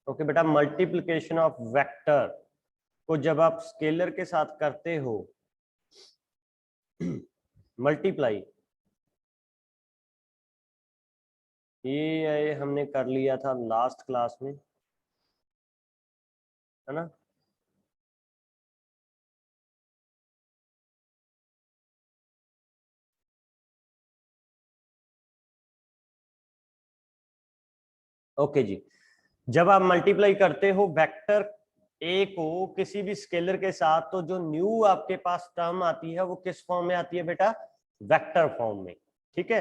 Okay बेटा, multiplication of vector को जब आप स्केलर के साथ करते हो, मल्टीप्लाई, ये हमने कर लिया था लास्ट क्लास में, है ना। ओके जी, जब आप मल्टीप्लाई करते हो वेक्टर ए को किसी भी स्केलर के साथ, तो जो न्यू आपके पास टर्म आती है वो किस फॉर्म में आती है बेटा? वेक्टर फॉर्म में। ठीक है,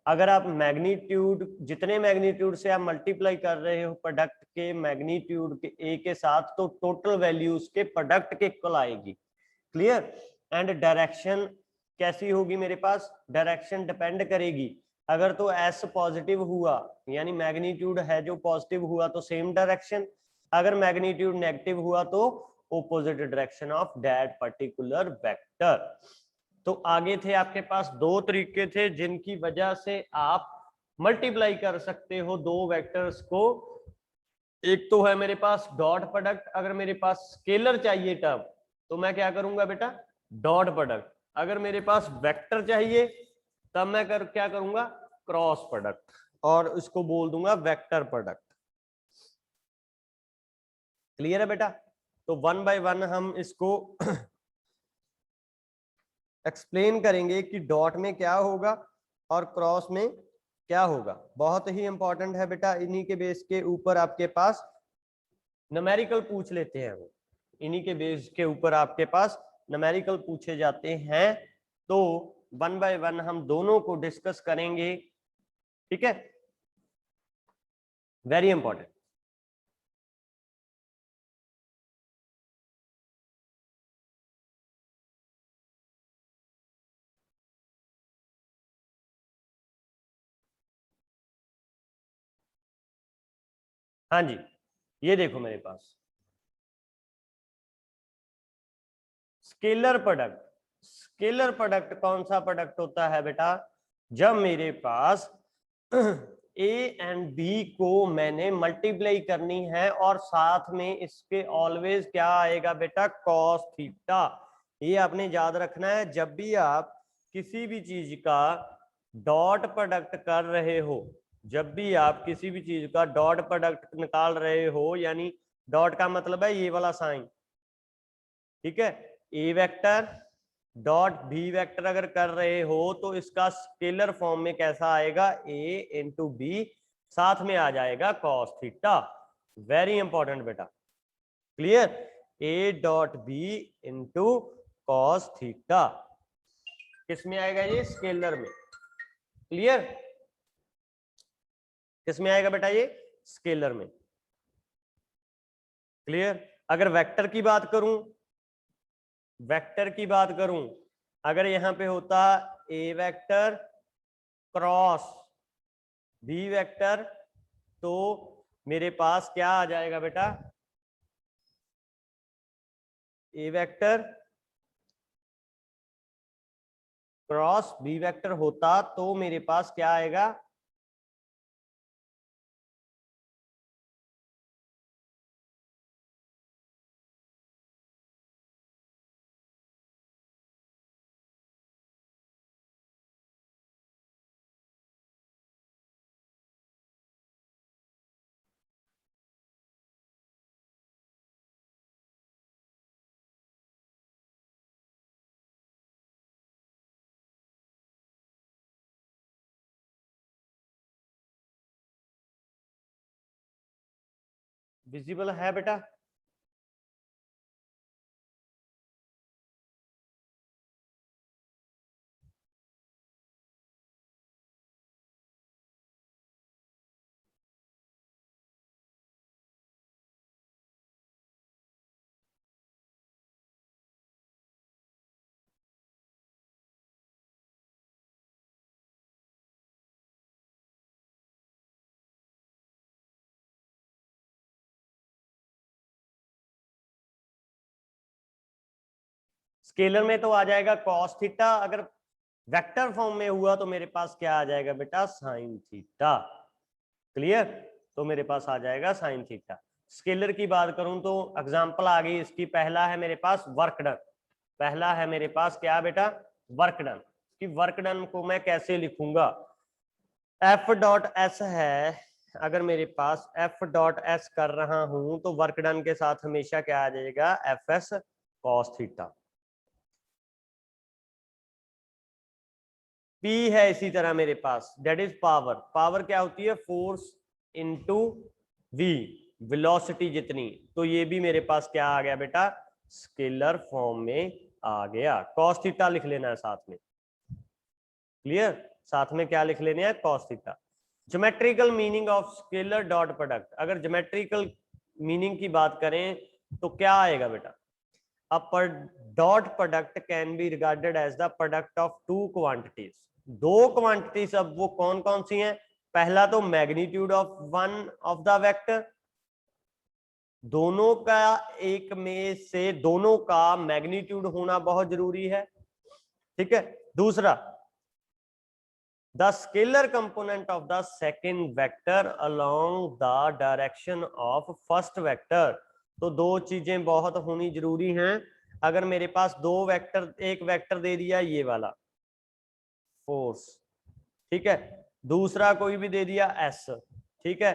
अगर आप मैग्नीट्यूड, जितने मैग्नीट्यूड से आप मल्टीप्लाई कर रहे हो प्रोडक्ट के मैग्नीट्यूड के ए के साथ, तो टोटल वैल्यू उसके प्रोडक्ट के इक्वल आएगी। क्लियर। एंड डायरेक्शन कैसी होगी मेरे पास? डायरेक्शन डिपेंड करेगी, अगर तो एस पॉजिटिव हुआ यानी मैग्नीट्यूड है जो पॉजिटिव हुआ तो सेम डायरेक्शन, अगर मैग्नीट्यूड नेगेटिव हुआ तो opposite direction of that particular vector. तो आगे थे आपके पास दो तरीके थे जिनकी वजह से आप मल्टीप्लाई कर सकते हो दो वेक्टर्स को। एक तो है मेरे पास डॉट प्रोडक्ट, अगर मेरे पास स्केलर चाहिए टर्म तो मैं क्या करूंगा बेटा? Dot product. अगर मेरे पास वेक्टर चाहिए तब मैं क्या करूंगा? क्रॉस प्रोडक्ट, और इसको बोल दूंगा वेक्टर प्रोडक्ट। क्लियर है बेटा? तो वन बाय वन हम इसको एक्सप्लेन करेंगे कि डॉट में क्या होगा और क्रॉस में क्या होगा। बहुत ही इंपॉर्टेंट है बेटा, इन्हीं के बेस के ऊपर आपके पास न्यूमेरिकल पूछ लेते हैं वो, इन्हीं के बेस के ऊपर आपके पास न्यूमेरिकल पूछे जाते हैं। तो वन बाय वन हम दोनों को डिस्कस करेंगे। ठीक है, वेरी इंपॉर्टेंट। हाँ जी, ये देखो मेरे पास स्केलर प्रोडक्ट। स्केलर प्रोडक्ट कौन सा प्रोडक्ट होता है बेटा? जब मेरे पास ए एंड बी को मैंने मल्टीप्लाई करनी है और साथ में इसके ऑलवेज क्या आएगा बेटा? Cos theta. ये आपने याद रखना है, जब भी आप किसी भी चीज का डॉट प्रोडक्ट कर रहे हो, जब भी आप किसी भी चीज का डॉट प्रोडक्ट निकाल रहे हो, यानी डॉट का मतलब है ये वाला साइन, ठीक है, ए वेक्टर डॉट बी वेक्टर अगर कर रहे हो तो इसका स्केलर फॉर्म में कैसा आएगा? ए इंटू बी, साथ में आ जाएगा कॉस थीटा। वेरी इंपॉर्टेंट बेटा। Clear? A dot B into cos theta किस में आएगा? ये स्केलर में। क्लियर? किस में आएगा बेटा? ये स्केलर में। क्लियर? अगर वेक्टर की बात करूं, वेक्टर की बात करूं, अगर यहां पे होता ए वेक्टर क्रॉस बी वेक्टर, तो मेरे पास क्या आ जाएगा बेटा? ए वेक्टर क्रॉस बी वेक्टर होता तो मेरे पास क्या आएगा? विजिबल है बेटा? स्केलर में तो आ जाएगा कॉस थीटा, अगर वेक्टर फॉर्म में हुआ तो मेरे पास क्या आ जाएगा बेटा? Sine theta. क्लियर? तो मेरे पास आ जाएगा साइन थीटा। स्केलर की बात करूं तो एग्जांपल आ गई इसकी, पहला है मेरे पास वर्क डन, पहला है मेरे पास क्या बेटा, वर्क डन। कि वर्क डन को मैं कैसे लिखूंगा, एफ डॉट एस है, अगर मेरे पास एफ डॉट एस कर रहा हूं तो वर्क डन के साथ हमेशा क्या आ जाएगा, F S cos theta. P है इसी तरह मेरे पास, दैट इज पावर, पावर क्या होती है, फोर्स इनटू वी, वेलोसिटी जितनी, तो ये भी मेरे पास क्या आ गया बेटा, स्केलर फॉर्म में आ गया। कॉस थीटा लिख लेना है साथ में, क्लियर, साथ में क्या लिख लेने हैं, cos theta. Geometrical meaning of scalar dot product, अगर ज्योमेट्रिकल मीनिंग की बात करें तो क्या आएगा बेटा, a dot product can be regarded as the product of two quantities, दो क्वांटिटीज, अब वो कौन कौन सी हैं, पहला तो magnitude of one of the vector, दोनों का एक में से दोनों का मैग्नीट्यूड होना बहुत जरूरी है, ठीक है। दूसरा, the scalar component of the second vector along the direction of first vector, तो दो चीजें बहुत होनी जरूरी हैं। अगर मेरे पास दो वेक्टर, एक वेक्टर दे दिया ये वाला फोर्स, ठीक है, दूसरा कोई भी दे दिया एस, ठीक है,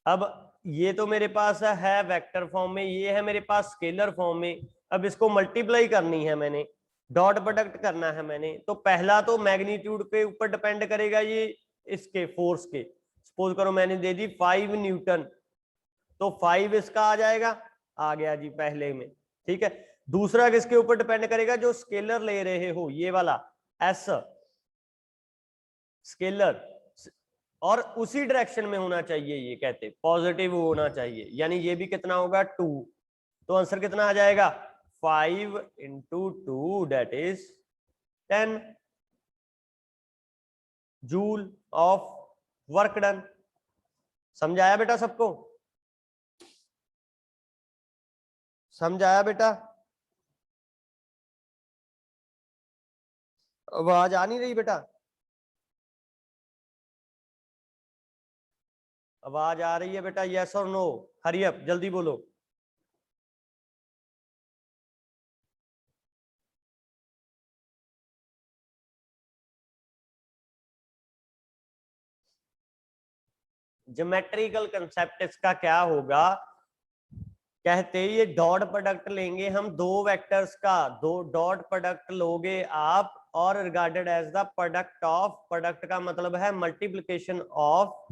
अब ये तो मेरे पास है वेक्टर फॉर्म में, ये है मेरे पास स्केलर फॉर्म में, अब इसको मल्टीप्लाई करनी है मैंने, डॉट प्रोडक्ट करना है मैंने, तो पहला तो मैग्नीट्यूड पे ऊपर डिपेंड करेगा, ये इसके फोर्स के, सपोज करो मैंने दे दी 5 न्यूटन, तो 5 इसका आ जाएगा, आ गया जी पहले में, ठीक है। दूसरा किसके ऊपर डिपेंड करेगा, जो स्केलर ले रहे हो ये वाला एस, स्केलर, और उसी डायरेक्शन में होना चाहिए, ये कहते पॉजिटिव होना चाहिए, यानी ये भी कितना होगा 2, तो आंसर कितना आ जाएगा 5 into 2 that is 10 joule of work done. समझाया बेटा सबको, समझाया बेटा, आवाज आ नहीं रही बेटा, आवाज आ रही है बेटा, यस और नो, हरी अप जल्दी बोलो। ज्योमेट्रिकल कंसेप्ट इसका क्या होगा, कहते ये डॉट प्रोडक्ट लेंगे हम दो वेक्टर्स का, दो डॉट प्रोडक्ट लोगे आप, और regarded as the product of, product का मतलब है मल्टीप्लिकेशन ऑफ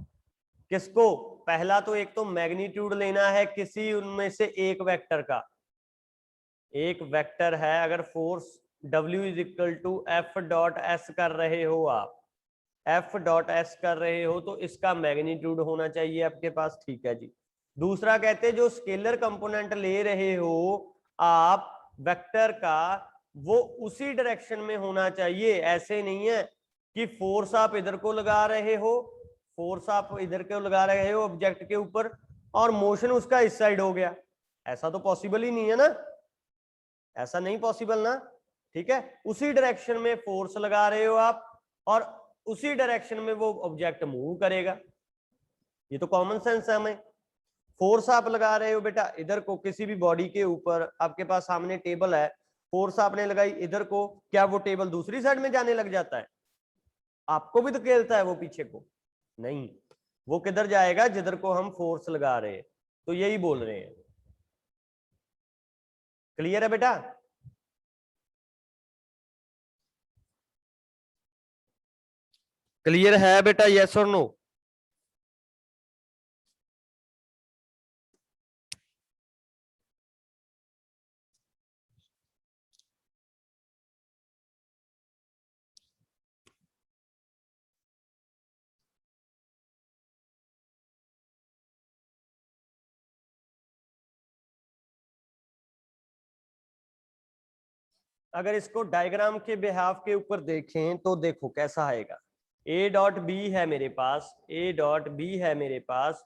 किसको, पहला तो एक तो मैग्नीट्यूड लेना है किसी उनमें से एक वेक्टर का, एक वेक्टर है, अगर force W is equal to F dot S कर रहे हो आप, एफ डॉट एस कर रहे हो तो इसका मैग्नीट्यूड होना चाहिए आपके पास, ठीक है जी। दूसरा कहते हैं जो स्केलर कंपोनेंट ले रहे हो आप वेक्टर का, वो उसी डायरेक्शन में होना चाहिए, ऐसे नहीं है कि फोर्स आप इधर को लगा रहे हो, फोर्स आप इधर को लगा रहे हो ऑब्जेक्ट के ऊपर और मोशन उसका इस साइड हो गया, ऐसा तो पॉसिबल ही नहीं है ना, ऐसा नहीं पॉसिबल ना, ठीक है। उसी डायरेक्शन में फोर्स लगा रहे हो आप और उसी डायरेक्शन में वो ऑब्जेक्ट मूव करेगा, ये तो कॉमन सेंस है हमें। फोर्स आप लगा रहे हो बेटा इधर को किसी भी बॉडी के ऊपर, आपके पास सामने टेबल है, फोर्स आपने लगाई इधर को, क्या वो टेबल दूसरी साइड में जाने लग जाता है, आपको भी तो खेलता है वो पीछे को, नहीं, वो किधर जाएगा जिधर को हम फोर्स लगा रहे हैं, तो यही बोल रहे हैं, क्लियर है बेटा। क्लियर है बेटा, यस और नो। अगर इसको डायग्राम के बिहाफ के ऊपर देखें तो देखो कैसा आएगा, ए डॉट बी है मेरे पास, ए डॉट बी है मेरे पास,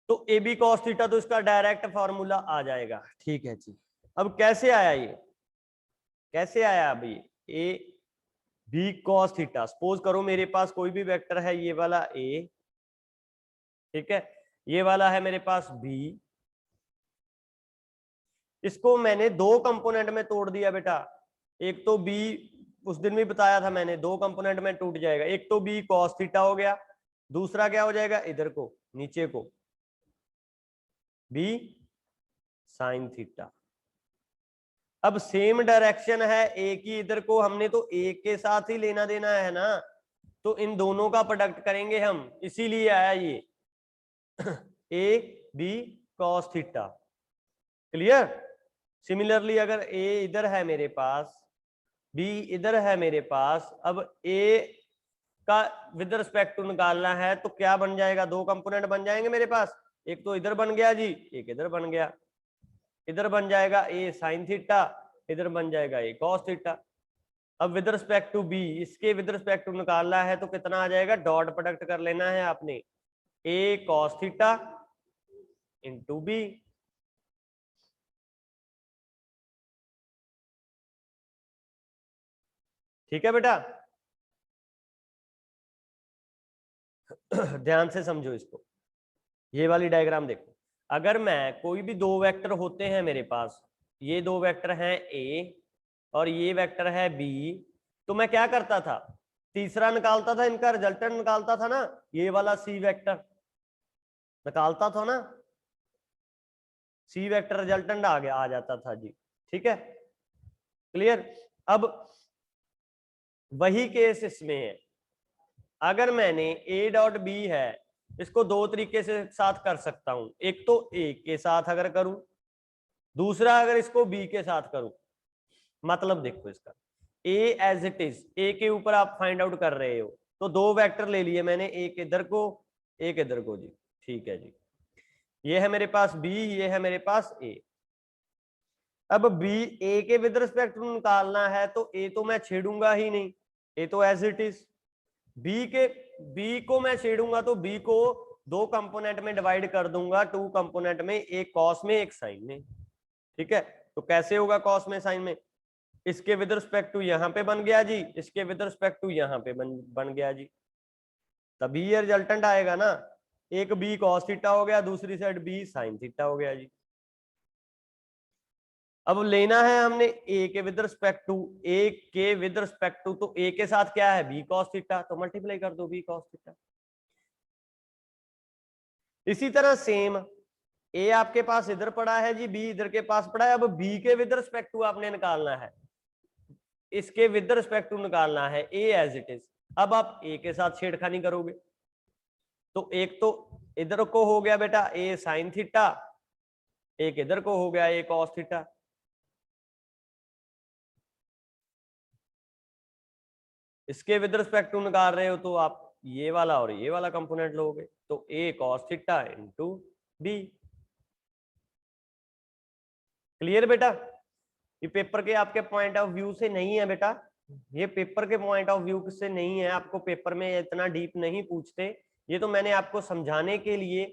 तो ए बी कॉस थीटा तो इसका डायरेक्ट फॉर्मूला आ जाएगा, ठीक है जी। अब कैसे आया ये, कैसे आया अभी, A B cos theta, suppose करो मेरे पास कोई भी वेक्टर है ये वाला ए, ठीक है, ये वाला है मेरे पास b, इसको मैंने दो कंपोनेंट में तोड़ दिया बेटा। एक तो b, उस दिन भी बताया था मैंने, दो कंपोनेंट में टूट जाएगा। एक तो b cos थीटा हो गया, दूसरा क्या हो जाएगा इधर को, नीचे को b sin थीटा। अब सेम डायरेक्शन है a की, इधर को हमने तो a के साथ ही लेना देना है ना, तो इन दोनों का प्रोडक्ट करेंगे हम, इसीलिए आया ये a b cos theta. Clear. Similarly अगर a इधर है मेरे पास, b इधर है मेरे पास, अब a का विद रिस्पेक्ट टू निकालना है तो क्या बन जाएगा, दो कंपोनेंट बन जाएंगे मेरे पास। एक तो इधर बन गया जी, एक इधर बन गया। इधर बन जाएगा a sin थीटा, इधर बन जाएगा a cos थीटा। अब विद रिस्पेक्ट टू b, इसके विद रिस्पेक्ट टू निकालना है तो कितना आ जाएगा, डॉट प्रोडक्ट कर लेना है आपने, a cos theta into b। ठीक है बेटा, ध्यान से समझो इसको। ये वाली डायग्राम देखो, अगर मैं कोई भी दो वेक्टर होते हैं मेरे पास, ये दो वेक्टर हैं a और ये वेक्टर है b, तो मैं क्या करता था, तीसरा निकालता था, इनका रिजल्टेंट निकालता था ना, ये वाला c वेक्टर निकालता था ना, c वेक्टर रिजल्टेंट आ जाता था जी। ठीक है, क्लियर। अब वही केस इसमें है, अगर मैंने a डॉट b है, इसको दो तरीके से साथ कर सकता हूं, एक तो a के साथ अगर करूं, दूसरा अगर इसको b के साथ करूं। मतलब देखो इसका, a as it is, a के ऊपर आप फाइंड आउट कर रहे हो, तो दो वेक्टर ले लिए मैंने, एक इधर को एक इधर को जी। ठीक है जी, ये है मेरे पास b, ये है मेरे पास a। अब b a के विद रिस्पेक्ट निकालना है तो a तो मैं छेड़ूंगा ही नहीं, a तो एज इट इज। b को मैं छेड़ूंगा तो b को दो कंपोनेंट में डिवाइड कर दूंगा, टू कंपोनेंट में, एक कॉस में एक साइन में। ठीक है, तो कैसे होगा कॉस में साइन में, इसके विद रिस्पेक्ट टू यहां पे बन गया जी, इसके विद रिस्पेक्ट टू यहां पे बन गया जी, तभी ये रिजल्टेंट आएगा ना। एक b cos थीटा हो गया, दूसरी साइड b sin थीटा हो गया जी। अब लेना है हमने a के विद रिस्पेक्ट टू, a के विद रिस्पेक्ट टू, तो a के साथ क्या है b cos थीटा, तो मल्टीप्लाई कर दो b cos थीटा। इसी तरह सेम a आपके पास इधर पड़ा है जी, b इधर के पास पड़ा है, अब b के विद रिस्पेक्ट टू आपने निकालना है, इसके विद रिस्पेक्ट टू निकालना है a एज इट इज। अब आप a के साथ छेड़खानी करोगे, तो एक तो इधर को हो गया बेटा a sin थीटा, एक इधर को हो गया a cos थीटा। इसके विद रिस्पेक्ट टू निकाल रहे हो तो आप ये वाला और ये वाला कंपोनेंट लोगे, तो a cos theta into b। Clear बेटा, ये पेपर के आपके पॉइंट ऑफ व्यू से नहीं है बेटा, ये पेपर के पॉइंट ऑफ व्यू से नहीं है, आपको पेपर में इतना डीप नहीं पूछते, ये तो मैंने आपको समझाने के लिए,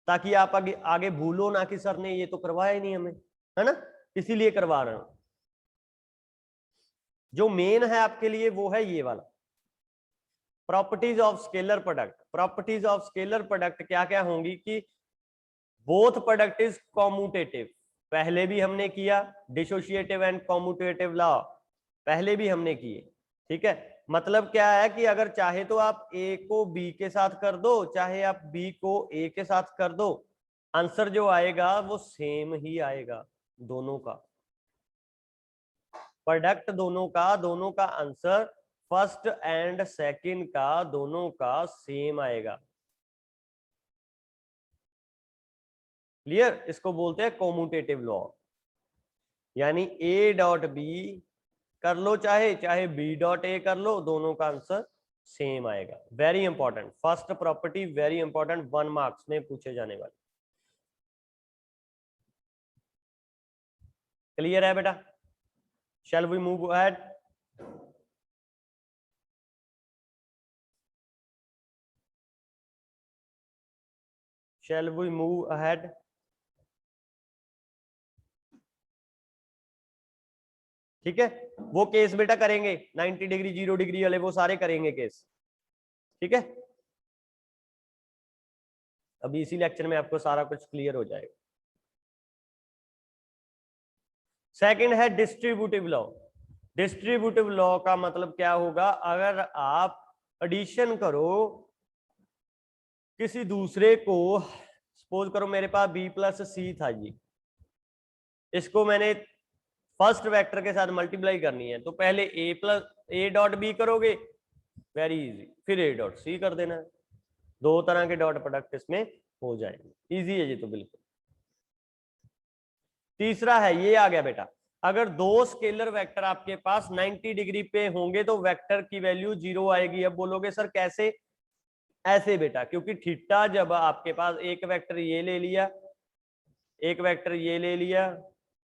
ताकि आप आगे आगे भूलो ना कि सर ने ये तो करवाया ही नहीं हमें, है ना, इसीलिए करवा रहे हो। जो मेन है आपके लिए वो है ये वाला, properties of scalar product. Properties of scalar product क्या क्या होंगी कि बोथ प्रोडक्ट इज कॉम्यूटेटिव, पहले भी हमने किया, डिसोशिएटिव एंड कॉम्यूटेटिव लॉ पहले भी हमने किए। ठीक है, मतलब क्या है कि अगर चाहे तो आप a को b के साथ कर दो, चाहे आप b को a के साथ कर दो, आंसर जो आएगा वो सेम ही आएगा, दोनों का प्रोडक्ट, दोनों का आंसर फर्स्ट एंड सेकंड का दोनों का सेम आएगा। क्लियर, इसको बोलते हैं कॉम्यूटेटिव लॉ, यानी a डॉट b कर लो, चाहे b डॉट a कर लो, दोनों का आंसर सेम आएगा। Very important first property, very important, 1 marks में पूछे जाने वाले। क्लियर है बेटा, shall we move ahead. Shall we move ahead. ठीक है, वो केस बेटा करेंगे 90 डिग्री 0 डिग्री वाले, वो सारे करेंगे केस। ठीक है, अभी इसी लेक्चर में आपको सारा कुछ क्लियर हो जाएगा। सेकंड है डिस्ट्रीब्यूटिव लॉ। डिस्ट्रीब्यूटिव लॉ का मतलब क्या होगा, अगर आप एडिशन करो किसी दूसरे को, सपोज करो मेरे पास b प्लस सी था जी, इसको मैंने फर्स्ट वेक्टर के साथ मल्टीप्लाई करनी है, तो पहले a plus a dot B करोगे, वेरी इजी, फिर a डॉट सी कर देना है, दो तरह के डॉट प्रोडक्ट इसमें हो जाएंगे, इजी है जी। तो बिल्कुल। तीसरा है, ये आ गया बेटा, अगर दो स्केलर वेक्टर आपके पास 90 डिग्री पे होंगे तो वेक्टर की वैल्यू 0 आएगी। अब बोलोगे सर कैसे? ऐसे बेटा, क्योंकि थीटा जब आपके पास एक वेक्टर ये ले लिया, एक वेक्टर ये ले लिया,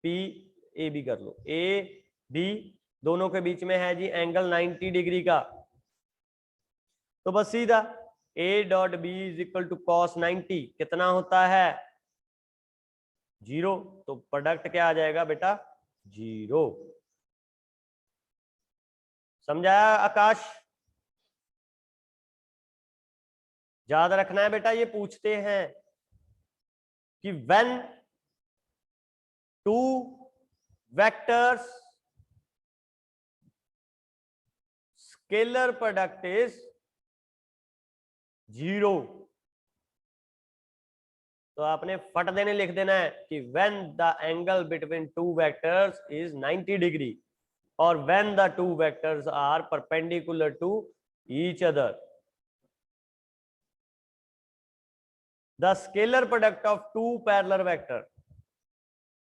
पी ए बी कर लो, ए बी दोनों के बीच में है जी एंगल 90 डिग्री का, तो बस सीधा A dot B is equal to cos 90 कितना होता है? 0। तो प्रोडक्ट क्या आ जाएगा बेटा? 0। समझाया आकाश? याद रखना है बेटा, ये पूछते हैं कि when two vectors scalar product is 0, तो आपने फट देने लिख देना है कि when the angle between two vectors is 90 degree और when the two vectors are perpendicular to each other, the scalar product of two parallel vector.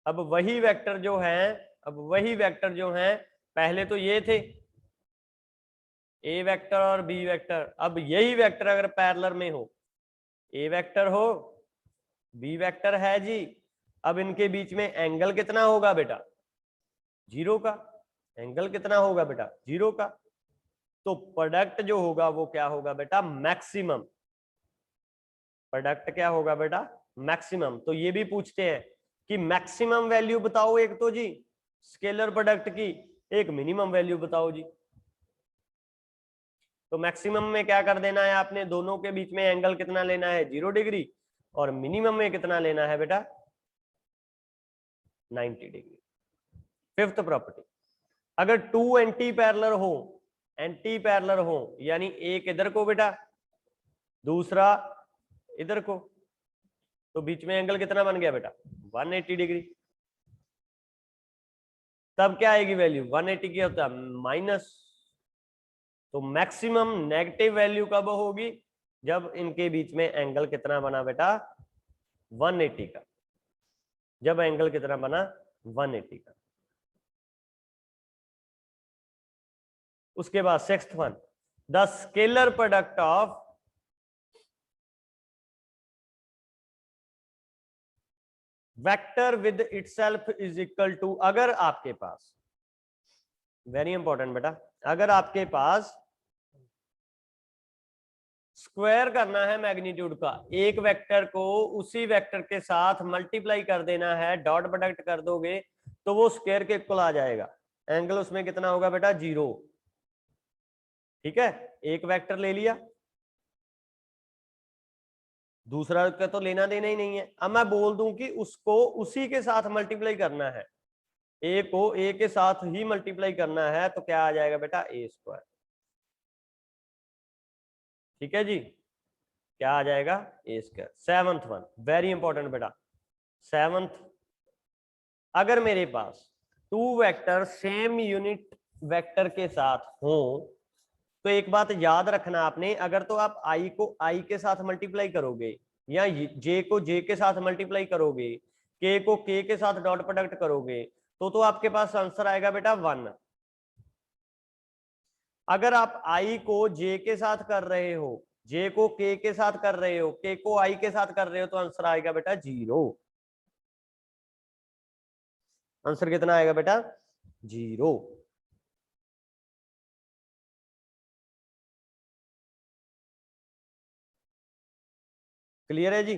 अब वही वेक्टर जो है, अब वही वेक्टर जो है, पहले तो ये थे ए वेक्टर और बी वेक्टर, अब यही वेक्टर अगर पैरेलल में हो, ए वेक्टर हो बी वेक्टर है जी, अब इनके बीच में एंगल कितना होगा बेटा? 0 का। एंगल कितना होगा बेटा? 0 का। तो प्रोडक्ट जो होगा वो क्या होगा बेटा? मैक्सिमम। प्रोडक्ट क्या होगा बेटा? मैक्सिमम। तो ये भी पूछते हैं कि मैक्सिमम वैल्यू बताओ एक तो जी स्केलर प्रोडक्ट की, एक मिनिमम वैल्यू बताओ जी। तो मैक्सिमम में क्या कर देना है आपने, दोनों के बीच में एंगल कितना लेना है? 0 डिग्री, और मिनिमम में कितना लेना है बेटा? 90 डिग्री। फिफ्थ प्रॉपर्टी, अगर टू एंटी पैरेलल हो, एंटी पैरेलल हो यानी एक इधर को बेटा, दूसरा इधर को, तो बीच में एंगल कितना बन गया बेटा? 180 डिग्री। तब क्या आएगी वैल्यू? 180 की होता है माइनस। तो मैक्सिमम नेगेटिव वैल्यू कब होगी? जब इनके बीच में एंगल कितना बना बेटा? 180 का। जब एंगल कितना बना? 180 का। उसके बाद sixth one, the scalar product of vector with itself is equal to, अगर आपके पास, वेरी इंपॉर्टेंट बेटा, अगर आपके पास स्क्वायर करना है मैग्नीट्यूड का, एक वेक्टर को उसी वेक्टर के साथ मल्टीप्लाई कर देना है, डॉट प्रोडक्ट कर दोगे तो वो स्क्वायर के इक्वल आ जाएगा। एंगल उसमें कितना होगा बेटा? 0। ठीक है, एक वेक्टर ले लिया, दूसरा का तो लेना देना ही नहीं है। अब मैं बोल दूं कि उसको उसी के साथ मल्टीप्लाई करना है, ए को ए के साथ ही मल्टीप्लाई करना है, तो क्या आ जाएगा बेटा? A square. ठीक है जी, क्या आ जाएगा? A square. Seventh one, very important बेटा, सेवंथ, अगर मेरे पास two vector same unit vector के साथ हो, तो एक बात याद रखना आपने, अगर तो आप आई को आई के साथ मल्टीप्लाई करोगे या जे को जे के साथ मल्टीप्लाई करोगे, के को के के साथ डॉट प्रोडक्ट करोगे, तो आपके पास आंसर आएगा बेटा 1। अगर आप आई को जे के साथ कर रहे हो, जे को के साथ कर रहे हो, के को आई के साथ कर रहे हो, तो आंसर आएगा बेटा 0। आंसर कितना आएगा बेटा? 0। क्लियर है जी?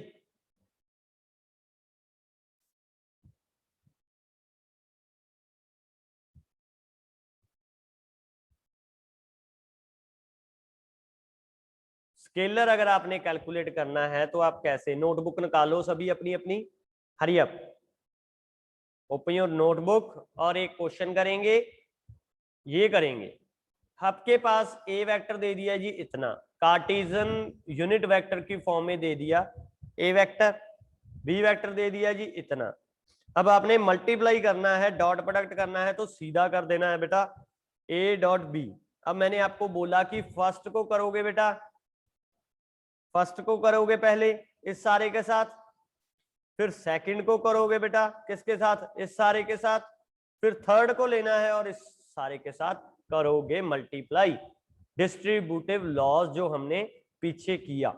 स्केलर अगर आपने कैलकुलेट करना है तो आप कैसे, नोटबुक निकालो सभी अपनी अपनी, hurry up, open your notebook और एक क्वेश्चन करेंगे, ये करेंगे। आपके पास ए वेक्टर दे दिया जी इतना, कार्टेशियन यूनिट वेक्टर की फॉर्म में दे दिया ए वेक्टर, बी वेक्टर दे दिया जी इतना। अब आपने मल्टीप्लाई करना है, डॉट प्रोडक्ट करना है, तो सीधा कर देना है बेटा ए डॉट बी। अब मैंने आपको बोला कि फर्स्ट को करोगे बेटा, फर्स्ट को करोगे पहले इस सारे के साथ, फिर सेकंड को करोगे बेटा किसके साथ, इस सारे के साथ, फिर थर्ड को लेना है और इस सारे के साथ करोगे मल्टीप्लाई। डिस्ट्रीब्यूटिव लॉज जो हमने पीछे किया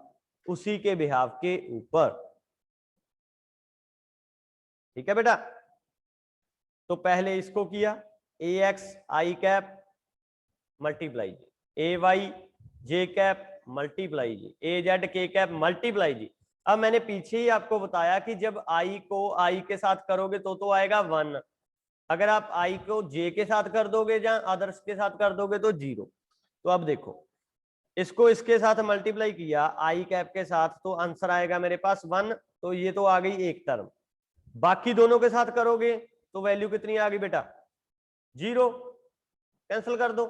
उसी के बिहाव के ऊपर, ठीक है बेटा। तो पहले इसको किया, ए एक्स आई कैप मल्टीप्लाई जी, ए वाई जे कैप मल्टीप्लाई जी, ए जेड के कैप मल्टीप्लाई जी। अब मैंने पीछे ही आपको बताया कि जब आई को आई के साथ करोगे तो आएगा 1, अगर आप आई को जे के साथ कर दोगे या अदर्स के साथ कर दोगे तो 0। तो अब देखो, इसको इसके साथ मल्टीप्लाई किया आई कैप के साथ तो आंसर आएगा मेरे पास 1, तो ये तो आ गई एक टर्म। बाकी दोनों के साथ करोगे तो वैल्यू कितनी आ गई बेटा, 0, कैंसिल कर दो।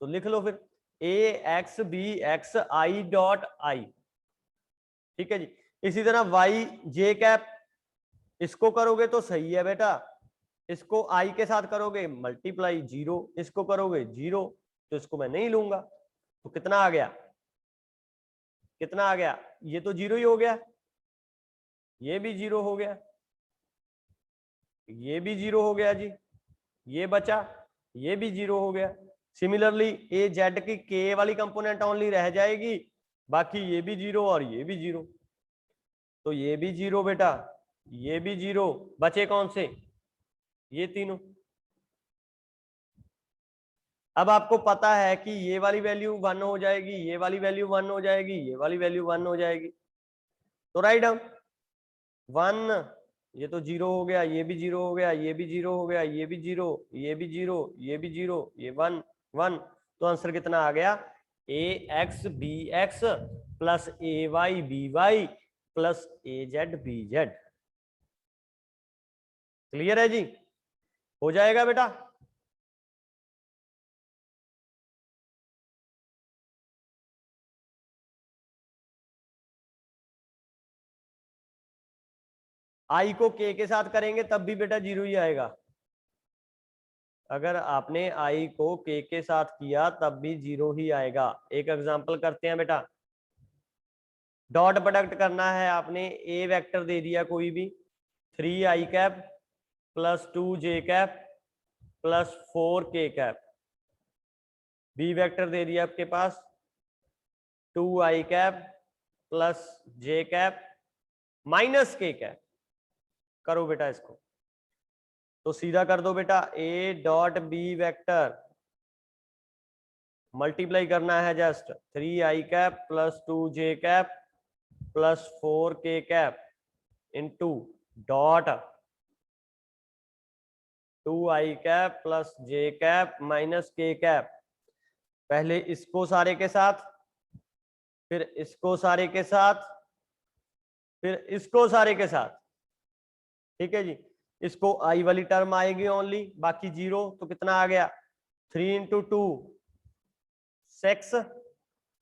तो लिख लो फिर A X B X I dot I, ठीक है जी। इसी तरह वाई जे कैप, इसको करोगे तो सही है बेटा, इसको आई के साथ करोगे मल्टीप्लाई 0, इसको करोगे 0, तो इसको मैं नहीं लूंगा। तो कितना आ गया, कितना आ गया, ये तो 0 ही हो गया, ये भी 0 हो गया, ये भी 0 हो गया जी, ये बचा, ये भी 0 हो गया। सिमिलरली ए जेड की के वाली कंपोनेंट ओनली रह जाएगी, बाकी ये भी 0 और ये भी 0, तो ये भी 0 बेटा, ये भी 0, बचे कौन से, ये तीनों। अब आपको पता है कि ये वाली वैल्यू 1 हो जाएगी, ये वाली वैल्यू 1 हो जाएगी, ये वाली वैल्यू 1 हो जाएगी, तो राइट डाउन 1, ये तो 0 हो गया, ये भी 0 हो गया, ये भी 0 हो गया, ये भी 0, ये भी 0, ये भी 0, ये 1 1। तो आंसर कितना आ गया, ए एक्स बी एक्स प्लस ए वाई बी वाई प्लस ए जेड बी जेड। क्लियर है जी, हो जाएगा बेटा। आई को के साथ करेंगे तब भी बेटा 0 ही आएगा, अगर आपने आई को के साथ किया तब भी 0 ही आएगा। एक एग्जांपल करते हैं बेटा, डॉट प्रोडक्ट करना है आपने, ए वेक्टर दे दिया कोई भी 3 I cap plus 2 J cap plus 4 K cap, B vector दे दिया आपके पास 2 I cap plus J cap minus K cap. करो बेटा इसको, तो सीधा कर दो बेटा, A dot B vector multiply करना है just 3 I cap plus 2 J cap plus 4 K cap into dot 2 I cap plus J cap minus K cap. पहले इसको सारे के साथ, फिर इसको सारे के साथ, फिर इसको सारे के साथ, ठीक है जी। इसको आई वाली टर्म आएगी ओनली, बाकी 0, तो कितना आ गया 3 इंटू 2 6।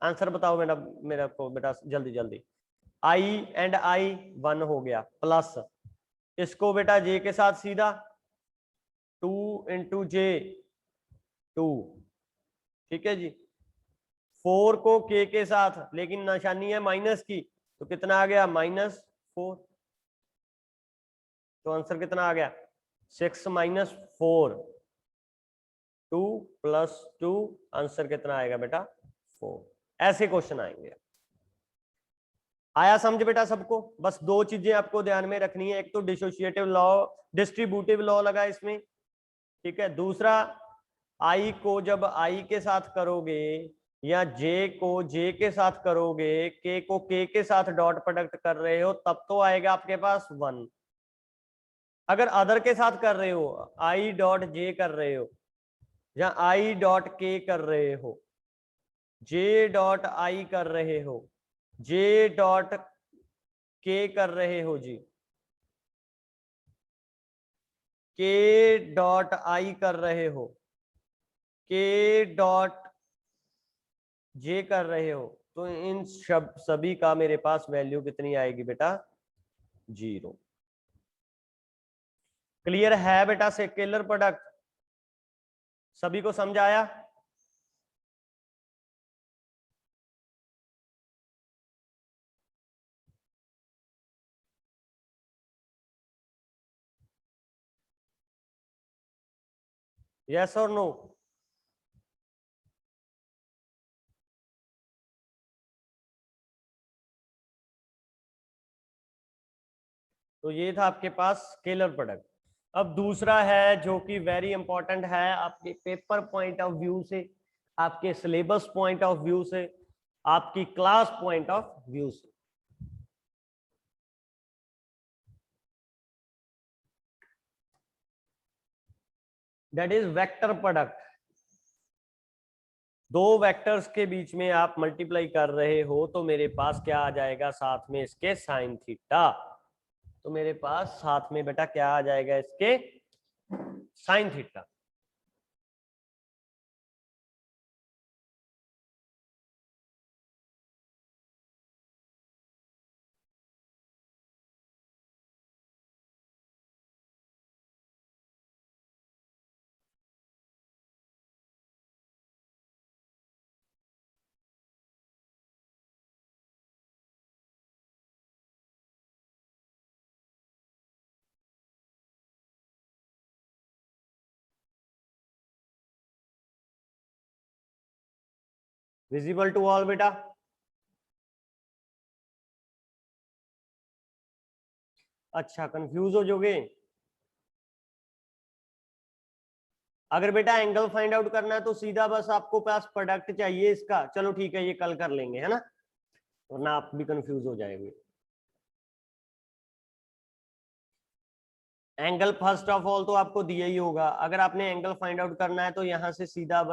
आंसर बताओ बेटा मेरा को बेटा जल्दी जल्दी, आई एंड आई 1 हो गया, प्लस इसको बेटा जे के साथ सीधा 2 इंटू जे 2, ठीक है जी। 4 को के साथ, लेकिन निशानी है माइनस की, तो कितना आ गया -4, तो आंसर कितना आ गया 6 माइनस 4 2 प्लस 2, आंसर कितना आएगा बेटा 4। ऐसे क्वेश्चन आएंगे। आया समझ बेटा सबको? बस 2 चीजें आपको ध्यान में रखनी है, एक तो डिसोशिएटिव लॉ, डिस्ट्रीब्यूटिव लॉ लगा इसमें, ठीक है। दूसरा, आई को जब आई के साथ करोगे या जे को जे के साथ करोगे, के को के साथ डॉट प्रोडक्ट कर रहे हो तब तो आएगा आपके पास 1। अगर अदर के साथ कर रहे हो, आई डॉट जे कर रहे हो या आई डॉट के कर रहे हो, जे डॉट आई कर रहे हो, जे डॉट के कर रहे हो जी, के डॉट आई कर रहे हो, के डॉट जे कर रहे हो, तो इन सभी का मेरे पास वैल्यू कितनी आएगी बेटा? 0। क्लियर है बेटा? स्केलर प्रोडक्ट सभी को समझ आया? यस और नो? तो ये था आपके पास स्केलर प्रोडक्ट। अब दूसरा है जो कि वेरी इंपॉर्टेंट है आपके पेपर पॉइंट ऑफ व्यू से, आपके सिलेबस पॉइंट ऑफ व्यू से, आपकी क्लास पॉइंट ऑफ व्यू से। That is vector product. दो वेक्टर्स के बीच में आप मल्टीप्लाई कर रहे हो तो मेरे पास क्या आ जाएगा साथ में? इसके साइन थीटा। तो मेरे पास साथ में बेटा क्या आ जाएगा? इसके sine theta. Visible to all बेटा? अच्छा, कंफ्यूज हो जाओगे? अगर बेटा एंगल फाइंड आउट करना है तो सीधा बस आपको पास प्रोडक्ट चाहिए इसका, चलो ठीक है ये कल कर लेंगे, है ना, वरना आप भी कंफ्यूज हो जाएंगे। एंगल फर्स्ट ऑफ ऑल तो आपको दिया ही होगा। अगर आपने एंगल फाइंड आउट करना है तो यहां से सीधा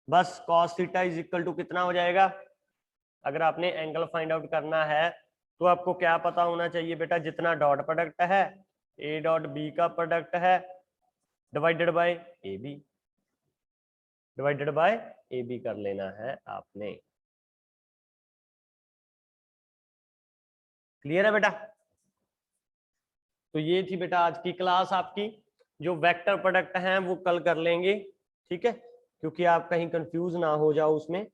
बस cos theta is equal to कितना हो जाएगा? अगर आपने एंगल फाइंड आउट करना है तो आपको क्या पता होना चाहिए बेटा? जितना डॉट प्रोडक्ट है, ए डॉट बी का प्रोडक्ट है, divided by A B, divided by A B कर लेना है आपने। क्लियर है बेटा? तो ये थी बेटा आज की क्लास आपकी। जो वेक्टर प्रोडक्ट हैं वो कल कर लेंगे, ठीक है, क्योंकि आप कहीं कंफ्यूज ना हो जाओ उसमें।